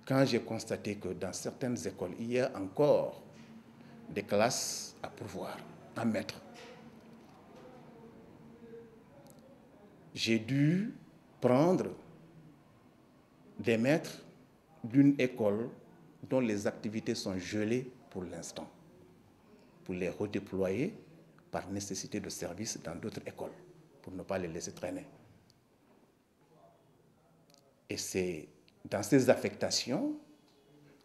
quand j'ai constaté que dans certaines écoles, il y a encore des classes à pourvoir, à mettre, j'ai dû prendre des maîtres d'une école dont les activités sont gelées pour l'instant, pour les redéployer par nécessité de service dans d'autres écoles, pour ne pas les laisser traîner. Et c'est dans ces affectations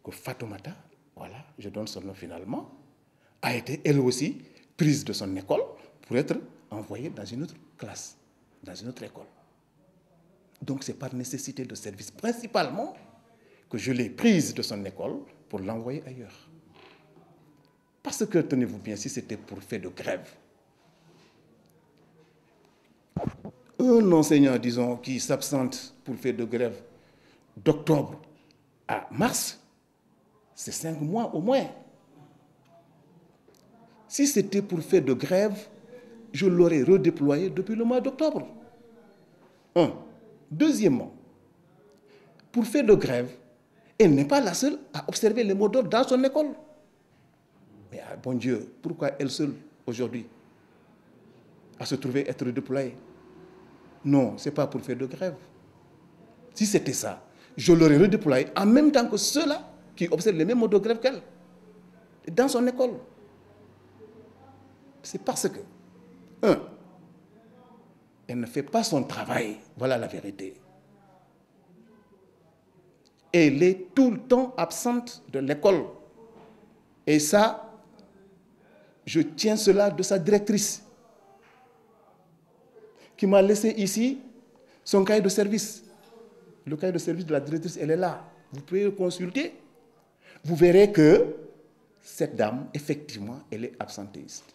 que Fatoumata, voilà, je donne son nom finalement, a été elle aussi prise de son école pour être envoyée dans une autre classe, dans une autre école. Donc c'est par nécessité de service principalement que je l'ai prise de son école pour l'envoyer ailleurs. Parce que, tenez-vous bien, si c'était pour faire de grève, un enseignant, disons, qui s'absente pour faire de grève d'octobre à mars, c'est 5 mois au moins. Si c'était pour faire de grève, je l'aurais redéployé depuis le mois d'octobre. Un. Deuxièmement, pour faire de grève, elle n'est pas la seule à observer les mots d'ordre dans son école. Mais bon Dieu, pourquoi elle seule, aujourd'hui, à se trouver être redéployée? Non, ce n'est pas pour faire de grève. Si c'était ça, je l'aurais redéployée en même temps que ceux-là qui observent les mêmes mots de grève qu'elle, dans son école. C'est parce que, un, elle ne fait pas son travail, voilà la vérité. Elle est tout le temps absente de l'école. Et ça, je tiens cela de sa directrice, qui m'a laissé ici son cahier de service. Le cahier de service de la directrice, elle est là. Vous pouvez le consulter. Vous verrez que cette dame, effectivement, elle est absentéiste.